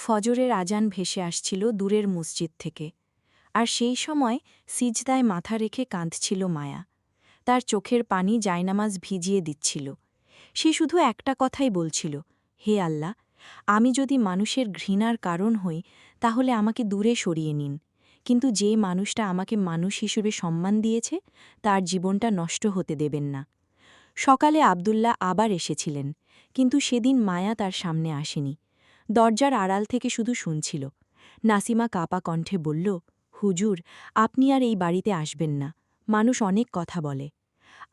ফজরের আজান ভেসে আসছিল দূরের মসজিদ থেকে, আর সেই সময় সিজদায় মাথা রেখে কাঁদছিল মায়া। তার চোখের পানি জায়নামাজ ভিজিয়ে দিচ্ছিল। সে শুধু একটা কথাই বলছিল, হে আল্লাহ, আমি যদি মানুষের ঘৃণার কারণ হই তাহলে আমাকে দূরে সরিয়ে নিন, কিন্তু যে মানুষটা আমাকে মানুষ হিসেবে সম্মান দিয়েছে তার জীবনটা নষ্ট হতে দেবেন না। সকালে আব্দুল্লাহ আবার এসেছিলেন, কিন্তু সেদিন মায়া তার সামনে আসেনি। দরজার আড়াল থেকে শুধু শুনছিল। নাসিমা কাপা কণ্ঠে বলল, হুজুর, আপনি আর এই বাড়িতে আসবেন না, মানুষ অনেক কথা বলে।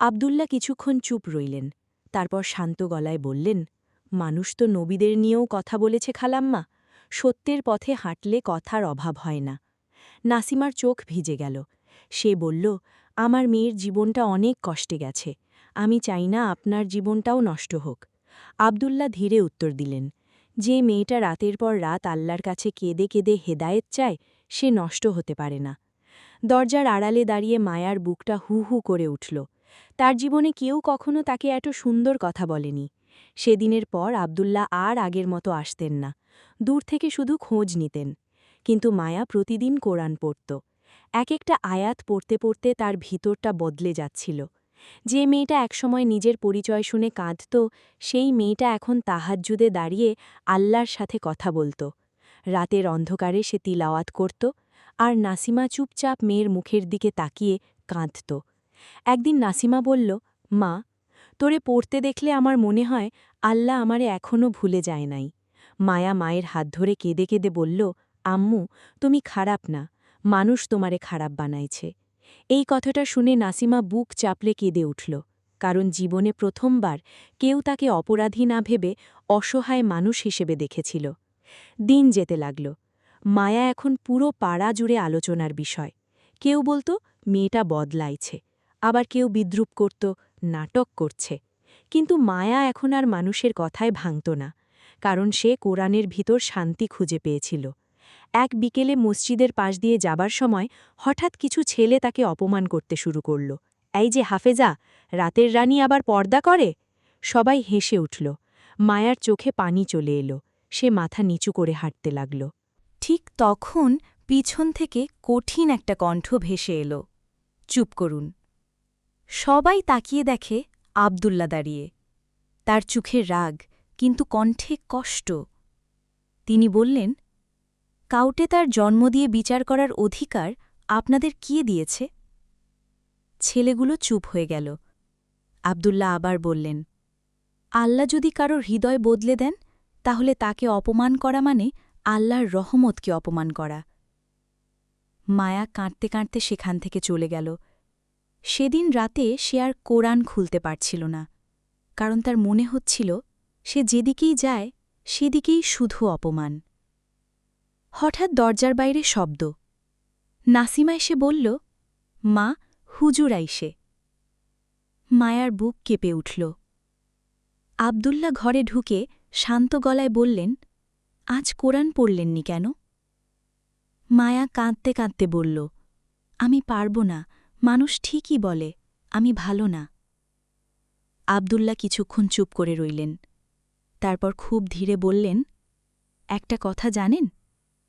আব্দুল্লাহ কিছুক্ষণ চুপ রইলেন, তারপর শান্ত গলায় বললেন, মানুষ তো নবীদের নিয়েও কথা বলেছে খালাম্মা, সত্যের পথে হাঁটলে কথার অভাব হয় না। নাসিমার চোখ ভিজে গেল। সে বলল, আমার মেয়ের জীবনটা অনেক কষ্টে গেছে, আমি চাই না আপনার জীবনটাও নষ্ট হোক। আব্দুল্লাহ ধীরে উত্তর দিলেন, যে মেয়েটা রাতের পর রাত আল্লাহর কাছে কেঁদে কেঁদে হেদায়েত চায়, সে নষ্ট হতে পারে না। দরজার আড়ালে দাঁড়িয়ে মায়ার বুকটা হু হু করে উঠল। তার জীবনে কেউ কখনো তাকে এত সুন্দর কথা বলেনি। সেদিনের পর আব্দুল্লাহ আর আগের মতো আসতেন না, দূর থেকে শুধু খোঁজ নিতেন। কিন্তু মায়া প্রতিদিন কোরআন পড়ত। এক একটা আয়াত পড়তে পড়তে তার ভিতরটা বদলে যাচ্ছিল। যে মেয়েটা একসময় নিজের পরিচয় শুনে কাঁদত, সেই মেয়েটা এখন তাহাজ্জুদে দাঁড়িয়ে আল্লাহর সাথে কথা বলত। রাতের অন্ধকারে সে তিলাওয়াত করত, আর নাসিমা চুপচাপ মেয়ের মুখের দিকে তাকিয়ে কাঁদত। একদিন নাসিমা বলল, মা, তোরে পড়তে দেখলে আমার মনে হয় আল্লাহ আমারে এখনও ভুলে যায় নাই। মায়া মায়ের হাত ধরে কেঁদে কেঁদে বলল, আম্মু, তুমি খারাপ না, মানুষ তোমারে খারাপ বানাইছে। এই কথাটা শুনে নাসিমা বুক চাপড়ে কেঁদে উঠল, কারণ জীবনে প্রথমবার কেউ তাকে অপরাধী না ভেবে অসহায় মানুষ হিসেবে দেখেছিল। দিন যেতে লাগল। মায়া এখন পুরো পাড়া জুড়ে আলোচনার বিষয়। কেউ বলতো মেয়েটা বদলাইছে, আবার কেউ বিদ্রুপ করত, নাটক করছে। কিন্তু মায়া এখন আর মানুষের কথায় ভাঙত না, কারণ সে কোরআনের ভিতর শান্তি খুঁজে পেয়েছিল। এক বিকেলে মসজিদের পাশ দিয়ে যাবার সময় হঠাৎ কিছু ছেলে তাকে অপমান করতে শুরু করল। এই যে হাফেজা, রাতের রানী আবার পর্দা করে। সবাই হেসে উঠল। মায়ার চোখে পানি চলে এলো। সে মাথা নিচু করে হাঁটতে লাগল। ঠিক তখন পিছন থেকে কঠিন একটা কণ্ঠ ভেসে এলো, চুপ করুন। সবাই তাকিয়ে দেখে আব্দুল্লাহ দাঁড়িয়ে। তার চোখে রাগ, কিন্তু কণ্ঠে কষ্ট। তিনি বললেন, কাউটে তার জন্ম দিয়ে বিচার করার অধিকার আপনাদের কে দিয়েছে? ছেলেগুলো চুপ হয়ে গেল। আব্দুল্লাহ আবার বললেন, আল্লাহ যদি কারোর হৃদয় বদলে দেন, তাহলে তাকে অপমান করা মানে আল্লাহর রহমতকে অপমান করা। মায়া কাঁদতে কাঁদতে সেখান থেকে চলে গেল। সেদিন রাতে সে আর কোরআন খুলতে পারছিল না, কারণ তার মনে হচ্ছিল সে যেদিকেই যায় সেদিকেই শুধু অপমান। হঠাৎ দরজার বাইরে শব্দ। নাসিমা এসে বলল, মা, হুজুর আইসে। মায়ার বুক কেঁপে উঠল। আব্দুল্লাহ ঘরে ঢুকে শান্ত গলায় বললেন, আজ কোরআন পড়লেননি কেন? মায়া কাঁদতে কাঁদতে বলল, আমি পারব না, মানুষ ঠিকই বলে আমি ভালো না। আব্দুল্লাহ কিছুক্ষণ চুপ করে রইলেন, তারপর খুব ধীরে বললেন, একটা কথা জানেন,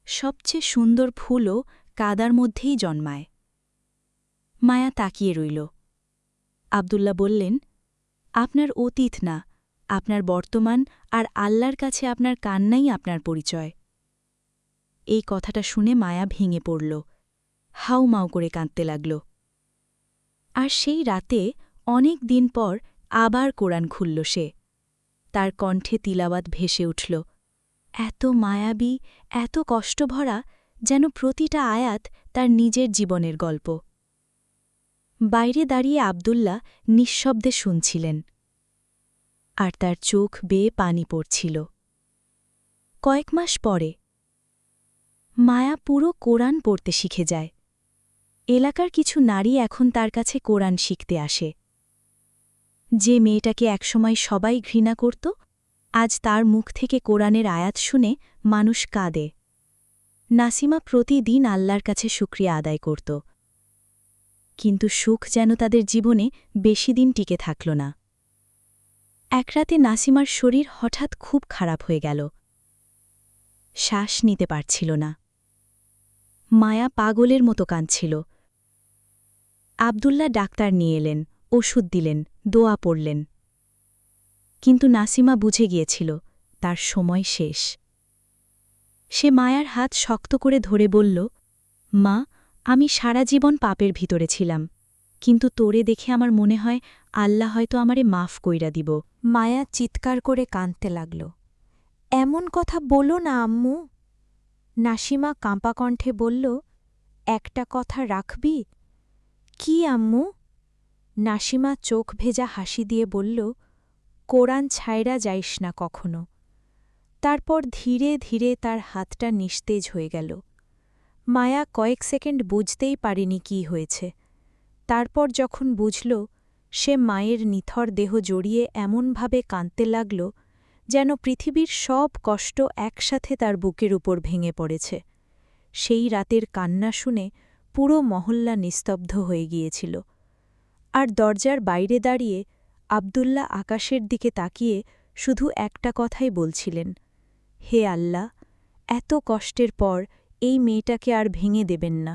সবচেয়ে সুন্দর ফুলও কাদার মধ্যেই জন্মায়। মায়া তাকিয়ে রইল। আব্দুল্লাহ বললেন, আপনার অতীত না, আপনার বর্তমান আর আল্লাহর কাছে আপনার কান্নাই আপনার পরিচয়। এই কথাটা শুনে মায়া ভেঙে পড়ল, হাউমাউ করে কাঁদতে লাগল। আর সেই রাতে অনেক দিন পর আবার কোরআন খুলল সে। তার কণ্ঠে তিলাওয়াত ভেসে উঠল, এত মায়াবী, এত কষ্টভরা, যেন প্রতিটা আয়াত তার নিজের জীবনের গল্প। বাইরে দাঁড়িয়ে আব্দুল্লাহ নিঃশব্দে শুনছিলেন, আর তার চোখ বেয়ে পানি পড়ছিল। কয়েক মাস পরে মায়া পুরো কোরআন পড়তে শিখে যায়। এলাকার কিছু নারী এখন তার কাছে কোরআন শিখতে আসে। যে মেয়েটাকে একসময় সবাই ঘৃণা করত, আজ তার মুখ থেকে কোরআনের আয়াত শুনে মানুষ কাঁদে। নাসিমা প্রতিদিন আল্লাহর কাছে শুকরিয়া আদায় করত, কিন্তু সুখ যেন তাদের জীবনে বেশি দিন টিকে থাকল না। এক রাতে নাসিমার শরীর হঠাৎ খুব খারাপ হয়ে গেল। শ্বাস নিতে পারছিল না। মায়া পাগলের মতো কাঁদছিল। আব্দুল্লাহ ডাক্তার নিয়ে এলেন, ওষুধ দিলেন, দোয়া পড়লেন। কিন্তু নাসিমা বুঝে গিয়েছিল তার সময় শেষ। সে মায়ার হাত শক্ত করে ধরে বলল, মা, আমি সারা জীবন পাপের ভিতরে ছিলাম, কিন্তু তোরে দেখে আমার মনে হয় আল্লাহ হয়তো আমারে মাফ কইরা দিব। মায়া চিৎকার করে কাঁদতে লাগল, এমন কথা বলো না আম্মু। নাসিমা কাঁপা কণ্ঠে বলল, একটা কথা রাখবি? কি আম্মু? নাসিমা চোখ ভেজা হাসি দিয়ে বলল, কোরআন ছাইরা যাইস না কখনো। তারপর ধীরে ধীরে তার হাতটা নিস্তেজ হয়ে গেল। মায়া কয়েক সেকেন্ড বুঝতেই পারেনি কি হয়েছে। তারপর যখন বুঝল, সে মায়ের নিথর দেহ জড়িয়ে এমনভাবে কাঁদতে লাগল যেন পৃথিবীর সব কষ্ট একসাথে তার বুকের উপর ভেঙে পড়েছে। সেই রাতের কান্না শুনে পুরো মহল্লা নিস্তব্ধ হয়ে গিয়েছিল। আর দরজার বাইরে দাঁড়িয়ে আব্দুল্লাহ আকাশের দিকে তাকিয়ে শুধু একটা কথাই বলছিলেন, হে আল্লাহ, এত কষ্টের পর এই মেয়েটাকে আর ভেঙে দেবেন না।